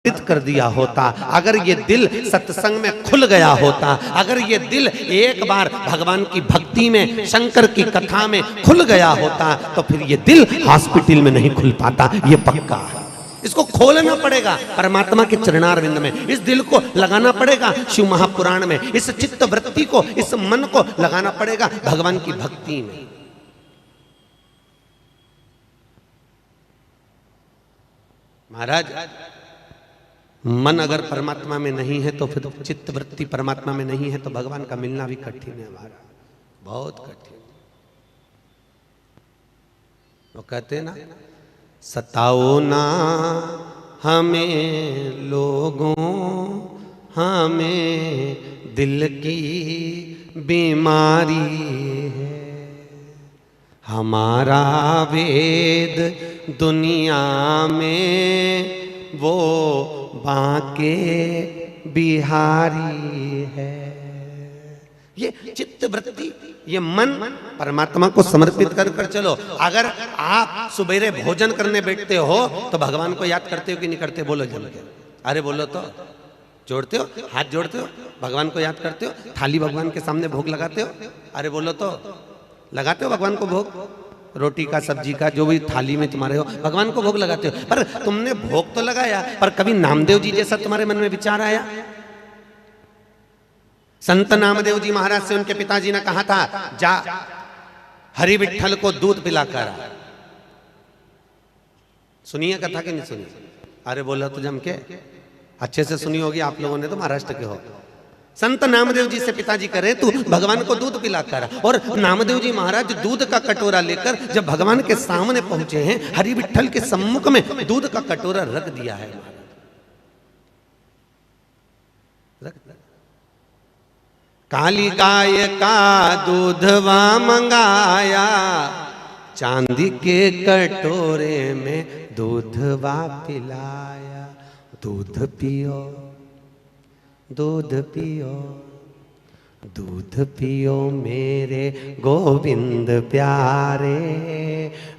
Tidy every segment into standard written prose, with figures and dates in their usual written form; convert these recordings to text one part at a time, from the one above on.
कर दिया होता, अगर ये दिल सत्संग में खुल गया होता, अगर ये दिल एक बार भगवान की भक्ति में, शंकर की कथा में खुल गया होता, तो फिर ये दिल हॉस्पिटल में नहीं खुल पाता। ये पक्का है। इसको खोलना पड़ेगा परमात्मा के चरणारविंद में, इस दिल को लगाना पड़ेगा शिव महापुराण में, इस चित्त वृत्ति को, इस मन को लगाना पड़ेगा भगवान की भक्ति में। महाराज, मन अगर परमात्मा में नहीं है तो फिर चित्त वृत्ति परमात्मा में नहीं है तो भगवान का मिलना भी कठिन है हमारा, बहुत कठिन। वो कहते हैं ना, सताओ ना हमें लोगों, हमें दिल की बीमारी है, हमारा वेद दुनिया में वो बांके बिहारी है। ये चित्त वृत्ति, ये मन परमात्मा को समर्पित कर कर चलो। अगर आप सुबेरे भोजन करने बैठते हो तो भगवान को याद करते हो कि नहीं करते? बोलो जम के, अरे बोलो तो। जोड़ते हो, हाथ जोड़ते हो, भगवान को याद करते हो, थाली भगवान के सामने भोग लगाते हो, अरे बोलो तो। लगाते हो भगवान को भोग, रोटी का, सब्जी का, जो भी थाली में तुम्हारे हो, भगवान को भोग लगाते हो। पर तुमने भोग तो लगाया, पर कभी नामदेव जी जैसा तुम्हारे मन में विचार आया? संत नामदेव जी महाराज से उनके पिताजी ने कहा था, जा हरि विठ्ठल को दूध पिलाकर। सुनिए कथा कि नहीं सुनी? अरे बोला तो जम के, अच्छे से सुनी होगी आप लोगों ने, तो महाराष्ट्र के हो। संत नामदेव जी से पिताजी करें तू भगवान को दूध पिलाकर, और नामदेव जी महाराज दूध का कटोरा लेकर जब भगवान के सामने पहुंचे हैं, हरि विठ्ठल के सम्मुख में दूध का कटोरा रख दिया है। काली गाय का दूधवा मंगाया, चांदी के कटोरे में दूधवा पिलाया। दूध पियो, दूध पियो, दूध पियो मेरे गोविंद प्यारे,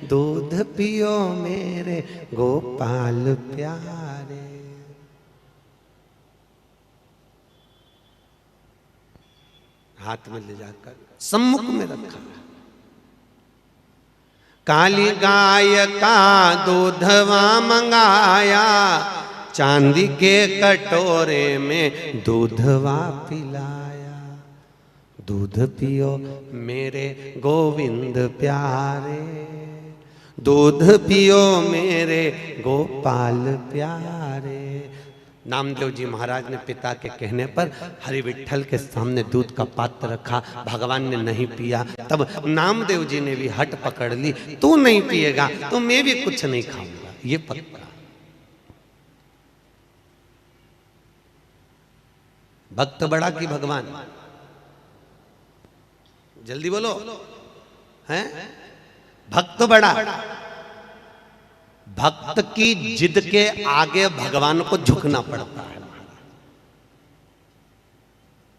दूध पियो मेरे गोपाल प्यारे। हाथ में ले जाकर सम्मुख में रखा। काली गाय का दूधवा मंगाया, चांदी के कटोरे में दूधवा पिलाया। दूध पियो मेरे गोविंद प्यारे, दूध पियो मेरे गोपाल प्यारे। नामदेव जी महाराज ने पिता के कहने पर हरि विठ्ठल के सामने दूध का पात्र रखा, भगवान ने नहीं पिया। तब नामदेव जी ने भी हट पकड़ ली, तू नहीं पिएगा तो मैं भी कुछ नहीं खाऊंगा। ये पक्का। भक्त बड़ा कि भगवान? जल्दी बोलो, हैं? भक्त बड़ा। भक्त की जिद के आगे भगवान को झुकना पड़ता है।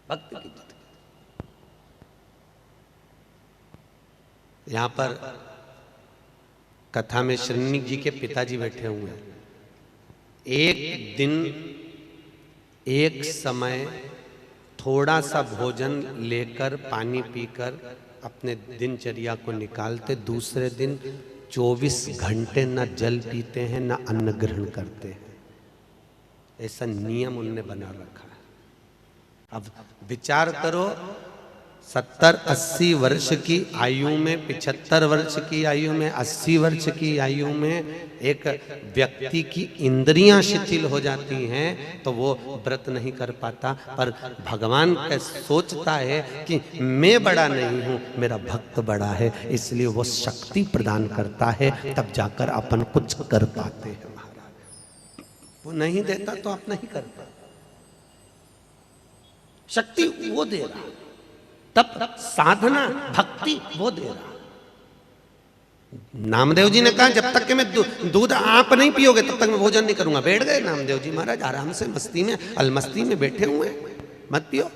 भक्त की जिद। यहां पर कथा में श्रीनी जी के पिताजी बैठे हुए हैं। एक दिन, एक समय थोड़ा सा भोजन लेकर, पानी पीकर अपने दिनचर्या को निकालते, दूसरे दिन 24 घंटे न जल पीते हैं न अन्न ग्रहण करते हैं। ऐसा नियम उनने बना रखा है। अब विचार करो, 70-80 वर्ष की आयु में, 75 वर्ष की आयु में, 80 वर्ष की आयु में एक व्यक्ति की इंद्रियां शिथिल हो जाती हैं तो वो व्रत नहीं कर पाता। पर भगवान का सोचता है कि मैं बड़ा नहीं हूं, मेरा भक्त बड़ा है, इसलिए वो शक्ति प्रदान करता है, तब जाकर अपन कुछ कर पाते हैं। महाराज, वो नहीं देता तो आप नहीं कर पाते। शक्ति वो दे रहा, तब साधना भक्ति वो दे रहा। नामदेव जी ने कहा, जब तक कि मैं दूध आप नहीं पियोगे तब तक मैं भोजन नहीं करूंगा। बैठ गए नामदेव जी महाराज आराम से, मस्ती में, अलमस्ती में बैठे हुए, मत पियो।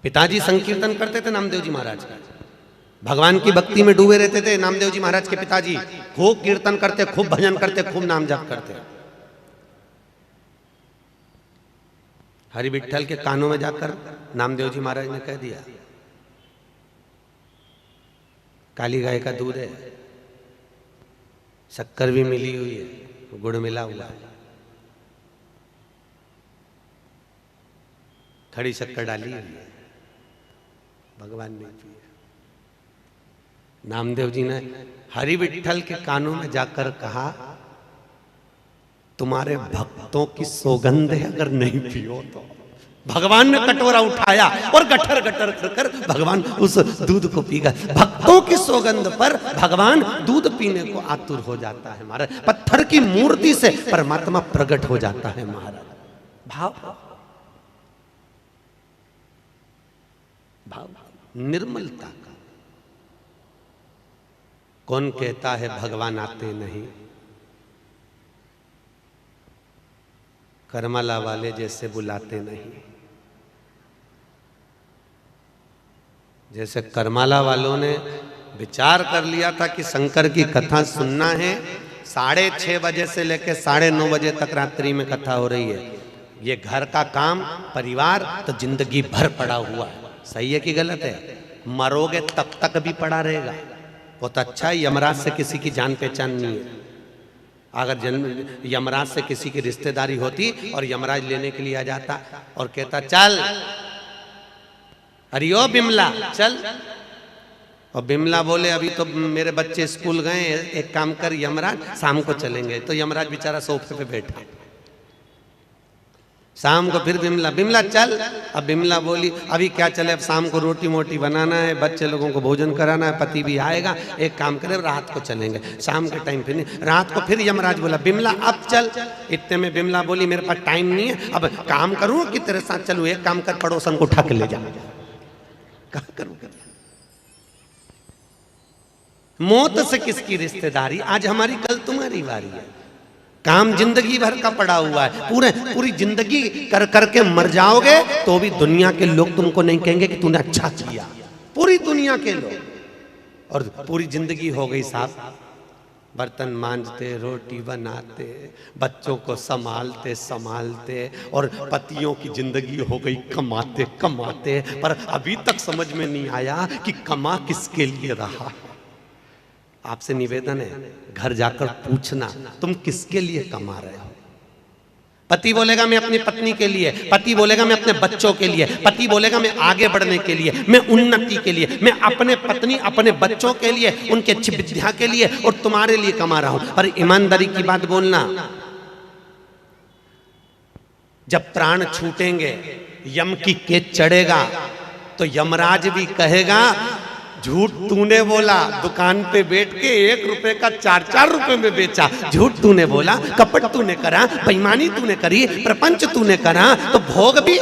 पिताजी संकीर्तन करते थे नामदेव जी महाराज का, भगवान की भक्ति में डूबे रहते थे नामदेव जी महाराज के पिताजी। खूब कीर्तन करते, खूब भजन करते, खूब नाम जप करते। हरि विठ्ठल के कानों में जाकर नामदेव जी महाराज ने कह दिया, काली गाय का दूध है, शक्कर भी मिली हुई है, गुड़ मिला हुआ है, खड़ी शक्कर डाली हुई है, भगवान ने पिया। नामदेव जी ने हरि विठ्ठल के कानों में जाकर कहा, तुम्हारे भक्तों की सौगंध है, अगर नहीं पियो तो। भगवान ने कटोरा उठाया और गटर गटर कर कर भगवान उस दूध को पी गए। भक्तों की सौगंध पर भगवान दूध पीने को आतुर हो जाता है महाराज। पत्थर की मूर्ति से परमात्मा प्रकट हो जाता है महाराज। भाव निर्मलता का। कौन कहता है भगवान आते नहीं? करमाला वाले जैसे बुलाते नहीं। जैसे करमाला वालों ने विचार कर लिया था कि शंकर की कथा सुनना है, 6:30 बजे से लेकर 9:30 बजे तक रात्रि में कथा हो रही है। ये घर का काम, परिवार तो जिंदगी भर पड़ा हुआ है। सही है कि गलत है? मरोगे तब तक भी पड़ा रहेगा। बहुत अच्छा है, यमराज से किसी की जान पहचान नहीं है। अगर यमराज से किसी की रिश्तेदारी होती और यमराज लेने के लिए आ जाता और कहता चल अरे ओ बिमला चल, और बिमला बोले अभी तो मेरे बच्चे स्कूल गए, एक काम कर यमराज शाम को चलेंगे, तो यमराज बेचारा सोफे पे बैठा। शाम को फिर बिमला चल, अब बिमला बोली अभी क्या चले, अब शाम को रोटी मोटी बनाना है, बच्चे लोगों को भोजन कराना है, पति भी आएगा, एक काम करे रात को चलेंगे। शाम के टाइम फिर नहीं, रात को फिर यमराज बोला बिमला अब चल। इतने में बिमला बोली मेरे पास टाइम नहीं है, अब काम करूं कि तेरे साथ चलूं? एक काम कर, पड़ोसन को उठा के ले जा। कहा करूं? मौत से किसकी रिश्तेदारी? आज हमारी कल तुम्हारी बारी है। काम जिंदगी भर का पड़ा हुआ है, पूरी जिंदगी कर करके मर जाओगे तो भी दुनिया के लोग तुमको नहीं कहेंगे कि तूने अच्छा किया। पूरी दुनिया के लोग, और पूरी जिंदगी हो गई साहब, बर्तन मांजते, रोटी बनाते, बच्चों को संभालते, और पतियों की जिंदगी हो गई कमाते कमाते, पर अभी तक समझ में नहीं आया कि कमा किसके लिए रहा। आपसे निवेदन है, घर जाकर पूछना तुम किसके लिए कमा रहे हो। पति बोलेगा मैं अपनी पत्नी के लिए, पति बोलेगा मैं अपने बच्चों के लिए, पति बोलेगा मैं आगे बढ़ने के लिए, मैं उन्नति के लिए, मैं अपने पत्नी अपने बच्चों के लिए, उनके अच्छी विद्या के लिए और तुम्हारे लिए कमा रहा हूं। पर ईमानदारी की बात बोलना, जब प्राण छूटेंगे, यम की केच चढ़ेगा, तो यमराज भी कहेगा झूठ तूने बोला, दुकान पे बैठ के 1 रुपए का 4-4 रुपए में बेचा, झूठ तूने बोला, कपट तूने करा, बेईमानी तूने करी, प्रपंच तूने करा, तो भोग भी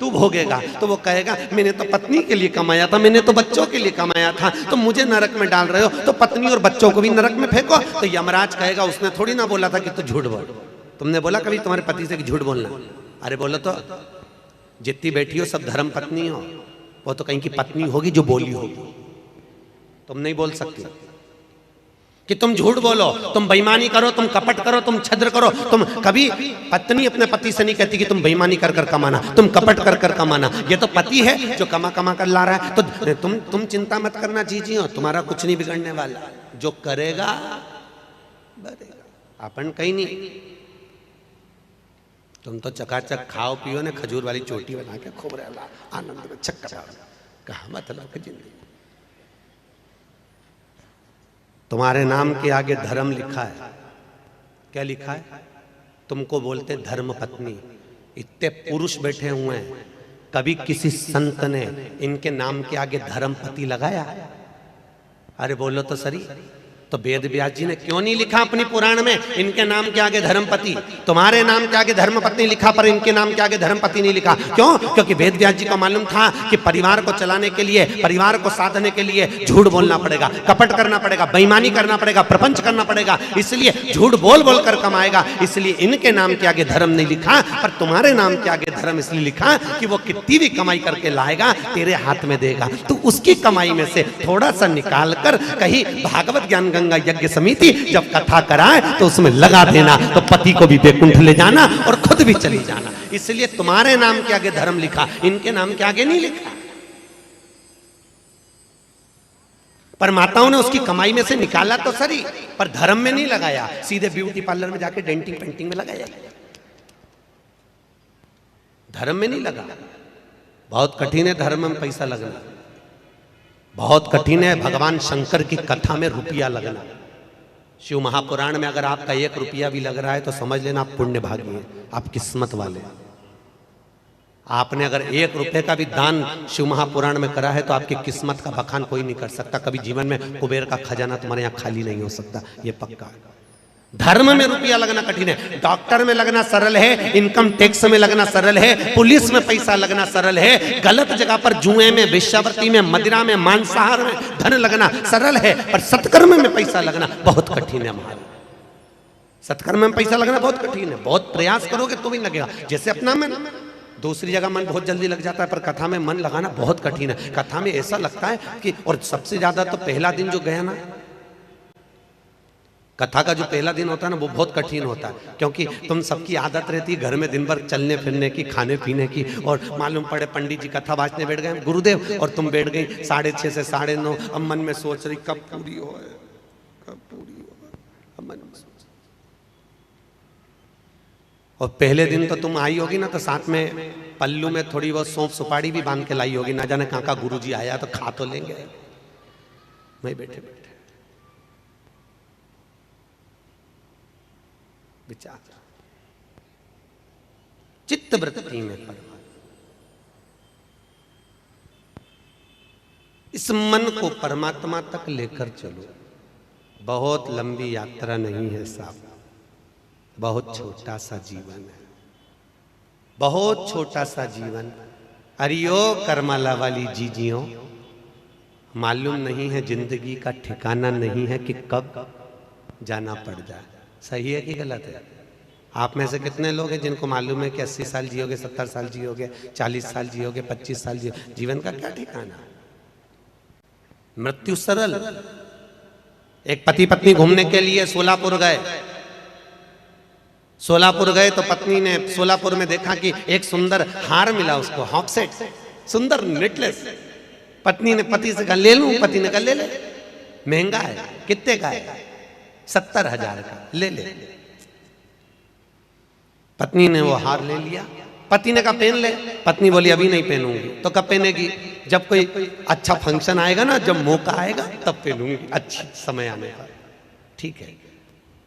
तू भोगेगा। तो वो कहेगा मैंने तो पत्नी के लिए कमाया था, मैंने तो बच्चों के लिए कमाया था, तो मुझे नरक में डाल रहे हो, तो पत्नी और बच्चों को भी नरक में फेंको। तो यमराज कहेगा उसने थोड़ी ना बोला था कि तू झूठ बोल। तुमने बोला कभी तुम्हारे पति से कि झूठ बोलना? अरे बोलो तो जितनी बैठी हो सब धर्म पत्नी हो, वो तो कहीं की पत्नी होगी जो बोली होगी। तुम नहीं बोल सकती कि तुम झूठ बोलो, तुम बेईमानी करो, तुम कपट करो, तुम छद्र करो। तुम कभी पत्नी अपने पति से नहीं कहती कि तुम बेईमानी कर कर कमाना, तुम कपट कर कर कमाना। ये तो पति है जो कमा कमा कर ला रहा है। तो तुम चिंता मत करना जीजी हो, तुम्हारा कुछ नहीं बिगड़ने वाला, जो करेगा बढ़ेगा। अपन कहीं नहीं, तुम तो चकाचक खाओ पियो ने, खजूर वाली चोटी बना के खूब रहला आनंद में चक्कर। कहा मतलब जिंदगी तुम्हारे नाम के आगे धर्म लिखा है। क्या लिखा है? तुमको बोलते धर्म पत्नी। इतने पुरुष बैठे हुए हैं, कभी किसी संत ने इनके नाम के आगे धर्म पति लगाया? अरे बोलो तो सही। तो वेद व्यास जी ने क्यों नहीं लिखा अपनी पुराण में इनके नाम के आगे धर्मपति, तुम्हारे नाम के आगे धर्मपत्नी लिखा पर इनके नाम के आगे धर्मपति नहीं लिखा? क्यों? क्योंकि वेद व्यास जी को मालूम था कि परिवार को चलाने के लिए, परिवार को साधने के लिए झूठ बोलना पड़ेगा, कपट करना पड़ेगा, बेईमानी करना पड़ेगा, प्रपंच करना पड़ेगा, इसलिए झूठ बोल बोल कर कमाएगा। इसलिए इनके नाम के आगे धर्म नहीं लिखा, पर तुम्हारे नाम के आगे धर्म इसलिए लिखा कि वो कितनी भी कमाई करके लाएगा तेरे हाथ में देगा, तो उसकी कमाई में से थोड़ा सा निकाल कर कहीं भागवत ज्ञान गंगा यज्ञ समिति जब कथा कराए तो उसमें लगा देना, तो पति को भी बैकुंठ ले जाना और खुद भी चली जाना। इसलिए तुम्हारे नाम के आगे धर्म लिखा, इनके नाम के आगे नहीं लिखा। पर माताओं ने उसकी कमाई में से निकाला तो सही, पर धर्म में नहीं लगाया, सीधे ब्यूटी पार्लर में जाके डेंटिंग पेंटिंग में लगाया, धर्म में नहीं लगा। बहुत कठिन है धर्म में पैसा लगना, बहुत कठिन है भगवान शंकर की कथा में रुपया लगना। शिव महापुराण में अगर आपका 1 रुपया भी लग रहा है तो समझ लेना आप पुण्य भागी हैं, आप किस्मत वाले। आपने अगर 1 रुपये का भी दान शिव महापुराण में करा है तो आपकी किस्मत का बखान कोई नहीं कर सकता। कभी जीवन में कुबेर का खजाना तुम्हारे यहाँ खाली नहीं हो सकता, ये पक्का है। धर्म में रुपया लगना कठिन है, डॉक्टर में लगना सरल है, इनकम टैक्स में लगना सरल है, पुलिस में पैसा लगना सरल है, गलत जगह पर जुए में, वेश्यावृत्ति में, मदिरा में, मांसाहार में धन लगना सरल है, पर सत्कर्म में पैसा लगना बहुत कठिन है। हमारे सत्कर्म में पैसा लगना बहुत कठिन है, बहुत प्रयास करोगे तो भी लगेगा। जैसे अपना मन, दूसरी जगह मन बहुत जल्दी लग जाता है, पर कथा में मन लगाना बहुत कठिन है। कथा में ऐसा लगता है कि, और सबसे ज्यादा तो पहला दिन जो गया ना, कथा का जो पहला दिन होता है ना वो बहुत कठिन होता है, क्योंकि तुम सबकी आदत रहती है घर में दिन भर चलने फिरने की, खाने पीने की, और मालूम पड़े पंडित जी कथा बांचने बैठ गए गुरुदेव और तुम बैठ गई 6:30 से 9:30। अब मन में सोच रही कब पूरी हो, कब पूरी हो, अब मन में सोच। और पहले दिन तो तुम आई होगी ना तो साथ में पल्लू में थोड़ी बहुत सौंफ सुपारी भी बांध के लाई होगी, ना जाने कहाँ का गुरु जी आया तो खा तो लेंगे। मैं बैठे बैठे विचार, चित्त वृत्ति में परमात्मा, इस मन को परमात्मा तक लेकर चलो। बहुत लंबी यात्रा नहीं है साहब, बहुत छोटा सा जीवन है, बहुत छोटा सा जीवन। अरियो करमाला वाली जीजियों, मालूम नहीं है जिंदगी का ठिकाना नहीं है कि कब जाना पड़ जाए। सही है कि गलत है? आप में से कितने लोग हैं जिनको मालूम है कि 80 साल जियोगे, 70 साल जियोगे, 40 साल जियोगे, 25 साल जियोगे? जीवन का क्या ठिकाना? मृत्यु सरल। एक पति पत्नी घूमने के लिए सोलापुर गए। सोलापुर गए तो पत्नी ने सोलापुर में देखा कि एक सुंदर हार मिला उसको, हॉक सेट, सुंदर नेकलेस। पत्नी ने पति से कहा ले लूं, पति ने कहा ले ले। महंगा है, कितने का है? 70,000 का, ले ले। पत्नी ने वो हार ले लिया। पति ने कहा पहन ले, पत्नी बोली अभी नहीं पहनूंगी। तो कब पहनेगी? जब कोई अच्छा फंक्शन आएगा ना, जब मौका आएगा तब पहनूंगी, अच्छी समय आने पर। ठीक है,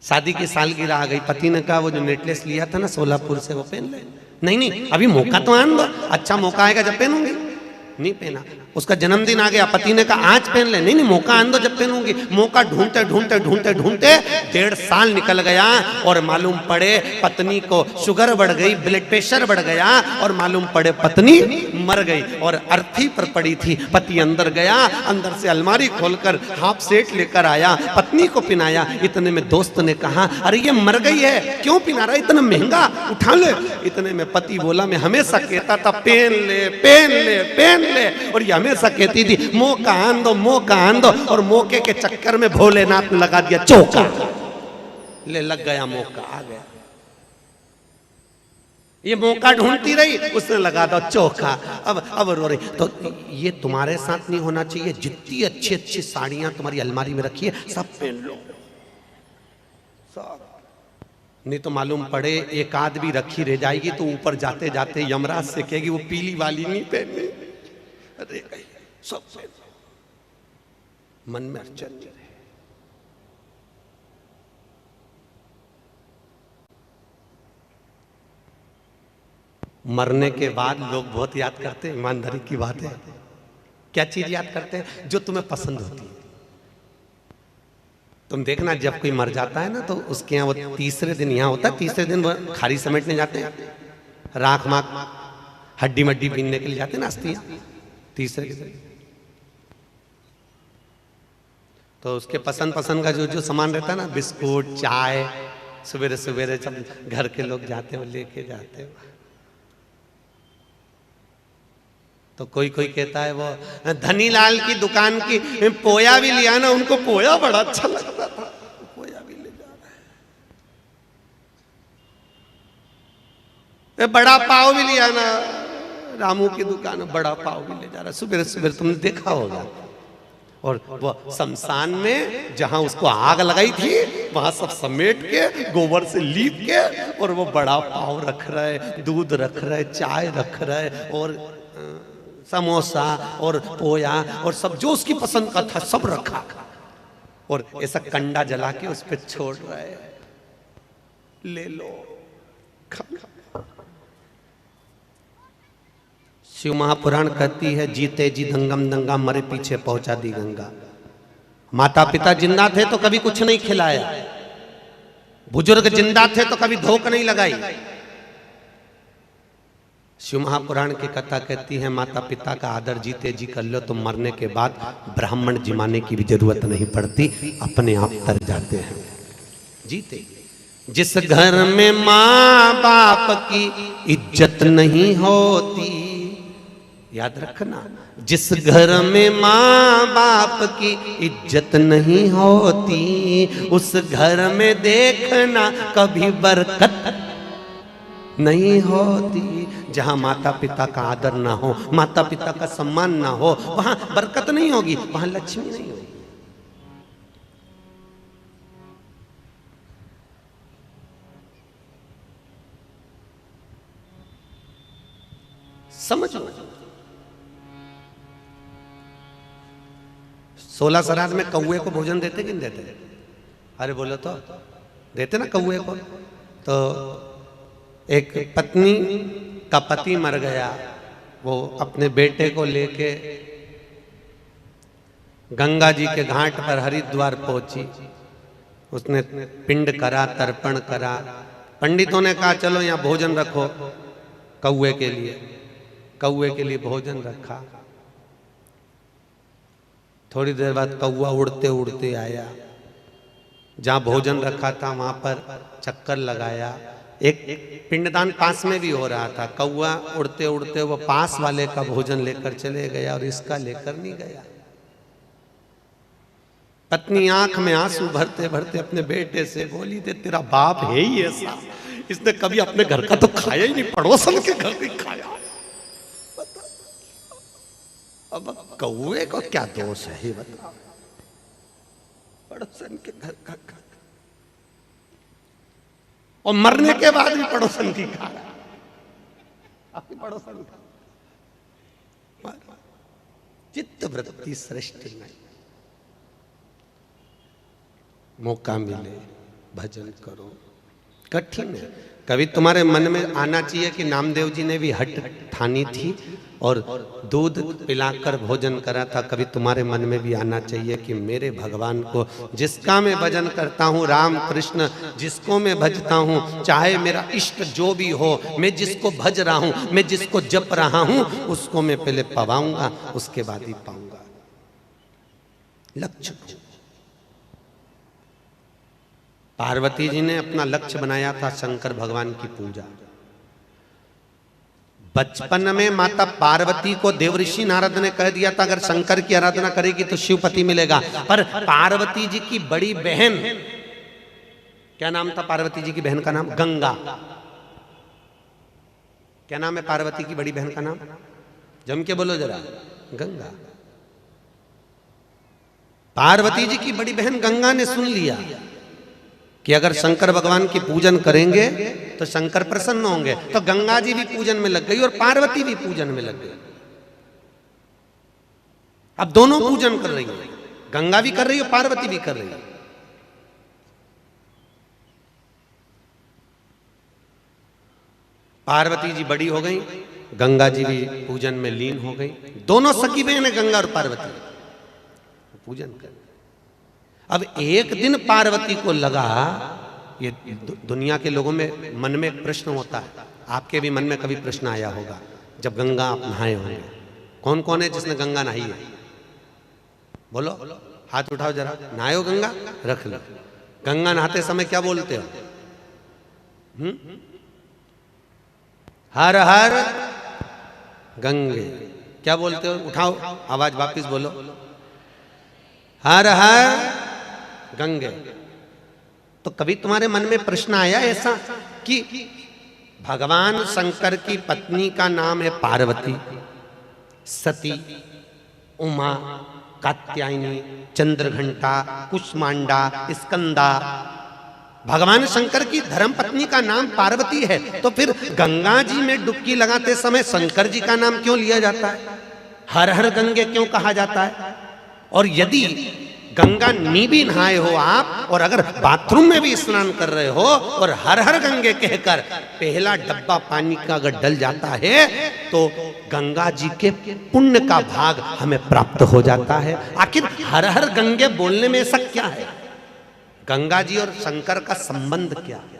शादी की सालगिरह आ गई। पति ने कहा वो जो नेकलेस लिया था ना सोलापुर से वो पहन ले। नहीं नहीं अभी मौका तो आने दो, अच्छा मौका आएगा जब पहनूंगी। नहीं पहना। उसका जन्मदिन आ गया, पति ने कहा आज पहन ले। नहीं नहीं मौका आने दो जब पहनूंगी। मौका ढूंढते ढूंढते ढूंढते ढूंढते 1.5 साल निकल गया और मालूम पड़े पत्नी को शुगर बढ़ गई, ब्लड प्रेशर बढ़ गया और मालूम पड़े पत्नी मर गई और अर्थी पर पड़ी थी। पति अंदर गया, अंदर से अलमारी खोलकर हाफ सेट लेकर आया, पत्नी को पिनाया। इतने में दोस्त ने कहा अरे ये मर गई है, क्यों पिना रहा है, इतना महंगा, उठा ले। इतने में पति बोला मैं हमेशा कहता था पहन ले पहन ले पहन ले, और ये हमेशा कहती थी मौका आन दो मौका आन दो, और मौके के चक्कर में भोलेनाथ ने लगा दिया चौका। ले लग गया मौका, आ गया। ये मौका ढूंढती रही, उसने लगा दो चौका। अब रो रही। तो ये तुम्हारे साथ नहीं होना चाहिए। जितनी अच्छी अच्छी साड़ियां तुम्हारी अलमारी में रखी है सब पहन लो, सब। नहीं तो मालूम पड़े एक आध भी रखी रह जाएगी तो ऊपर जाते जाते यमराज से कहेगी वो पीली वाली नहीं पहननी। अरे सब मन में अड़चन नहीं रहे। मरने के बाद लोग बहुत याद करते हैं, ईमानदारी की बात है। क्या चीज याद करते हैं? जो तुम्हें पसंद होती है। तुम देखना जब कोई मर जाता है ना तो उसके यहाँ वो तीसरे दिन यहाँ होता है, तीसरे दिन वो खारी समेटने जाते हैं, राख माख हड्डी मड्डी बीनने के लिए जाते हैं ना अस्थियां तीसरे दिन। तो उसके पसंद पसंद का जो जो सामान रहता है ना, बिस्कुट चाय, सवेरे सवेरे जब घर के लोग जाते हैं वो लेके जाते हैं। तो कोई कोई कहता है वो धनीलाल की दुकान की पोया भी लिया ना, उनको पोया बड़ा अच्छा लगता था, पोया भी ले जा रहा है। बड़ा पाव भी लिया ना, रामू की दुकान में बड़ा पाव भी ले जा रहा है। सुबह सुबह तुमने देखा होगा। और वो शमशान में जहां उसको आग लगाई थी वहां सब समेट के गोबर से लीप के और वो बड़ा पाव रख रहा है, दूध रख रहा है, चाय रख रहा है और समोसा और पोया और सब जो उसकी पसंद का था सब रखा और ऐसा कंडा जला के उस पर छोड़ रहा है, ले लो खा। शिव महापुराण कहती है जीते जी दंगम दंगा, मरे पीछे पहुंचा दी गंगा। माता पिता जिंदा थे तो कभी कुछ नहीं खिलाया, बुजुर्ग जिंदा थे तो कभी धोख नहीं लगाई। शिव महापुराण की कथा कहती है माता पिता का आदर जीते जी कर लो तो मरने के बाद ब्राह्मण जिमाने की भी जरूरत नहीं पड़ती, अपने आप तर जाते हैं जीते। जिस घर में माँ बाप की इज्जत नहीं होती, याद रखना, जिस घर में माँ बाप की इज्जत नहीं होती उस घर में देखना कभी बरकत नहीं होती। जहां माता पिता का आदर ना हो, माता पिता का सम्मान ना हो, वहां बरकत नहीं होगी, वहां लक्ष्मी नहीं होगी। समझो 16 श्राद्ध में कौए को भोजन देते कि नहीं देते? अरे बोलो तो देते ना कौए को। तो एक पत्नी का पति मर गया, वो अपने बेटे को लेके गंगा जी के घाट पर हरिद्वार पहुंची। उसने पिंड करा, तर्पण करा। पंडितों ने कहा चलो यहाँ भोजन रखो कौए के लिए। कौए के लिए भोजन रखा। थोड़ी देर बाद कौआ उड़ते उड़ते आया, जहाँ भोजन रखा था वहां पर चक्कर लगाया। एक पिंडदान पास में भी हो रहा था, कौआ उड़ते उड़ते वो पास वाले का भोजन लेकर चले गया और इसका लेकर नहीं गया। पत्नी आंख में आंसू भरते भरते अपने बेटे से बोली थे तेरा बाप है ही ऐसा, इसने कभी अपने घर का तो खाया ही नहीं, पड़ोसन के घर भी खाया। अब कौए को क्या दोष है बताओ, पड़ोसन के घर का खा और मरने के बाद भी पड़ोसन की खा रहा, आपकी पड़ोसन का। चित्त वृत्ति श्रेष्ठ नहीं। मौका मिले भजन करो, कठिन है। कभी तुम्हारे मन में आना चाहिए कि नामदेव जी ने भी हट ठानी थी और दूध पिलाकर भोजन करा था। कभी तुम्हारे मन में भी आना चाहिए कि मेरे भगवान को जिसका मैं भजन करता हूँ, राम कृष्ण जिसको मैं भजता हूँ, चाहे मेरा इष्ट जो भी हो, मैं जिसको भज रहा हूँ, मैं जिसको जप रहा हूँ, उसको मैं पहले पवाऊंगा, उसके बाद ही पाऊंगा। लक्ष्य पार्वती जी ने अपना लक्ष्य बनाया था शंकर भगवान की पूजा। बचपन में माता पार्वती को देवऋषि नारद ने कह दिया था अगर शंकर की आराधना करेगी तो शिवपति मिलेगा। पर पार्वती जी की बड़ी बहन, क्या नाम था पार्वती जी की बहन का नाम? गंगा। क्या नाम है पार्वती की बड़ी बहन का नाम? जम के बोलो जरा। गंगा। पार्वती जी की बड़ी बहन गंगा ने सुन लिया कि अगर शंकर भगवान की पूजन करेंगे तो शंकर प्रसन्न होंगे, तो गंगा जी भी पूजन में लग गई और पार्वती भी पूजन में लग गई। अब दोनों पूजन कर रही है, गंगा भी कर रही है, पार्वती भी कर रही है। पार्वती जी बड़ी हो गई, गंगा जी भी पूजन में लीन हो गई। दोनों सखी बहन है गंगा और पार्वती, पूजन कर। अब एक दिन पार्वती को लगा, ये दुनिया के लोगों में मन में एक प्रश्न होता है, आपके भी मन में कभी प्रश्न आया होगा, जब गंगा आप नहाए होंगे, कौन कौन है जिसने गंगा नहाई है? बोलो, हाथ उठाओ जरा। नहाए हो गंगा? रख लो। गंगा नहाते समय क्या बोलते हो? हर हर गंगे। क्या बोलते हो? उठाओ आवाज, वापिस बोलो, हर हर गंगे। तो कभी तुम्हारे मन में प्रश्न आया ऐसा कि भगवान शंकर की पत्नी का नाम है पार्वती, सती, उमा, कात्यायनी, चंद्रघंटा, कुष्मांडा, स्कंदा। भगवान शंकर की धर्मपत्नी का नाम पार्वती है, तो फिर गंगा जी में डुबकी लगाते समय शंकर जी का नाम क्यों लिया जाता है? हर हर गंगे क्यों कहा जाता है? और यदि गंगा नी भी नहाए हो आप, और अगर बाथरूम में भी स्नान कर रहे हो और हर हर गंगे कहकर पहला डब्बा पानी का अगर डल जाता है, तो गंगा जी के पुण्य का भाग हमें प्राप्त हो जाता है। आखिर हर हर गंगे बोलने में ऐसा क्या है? गंगा जी और शंकर का संबंध क्या है?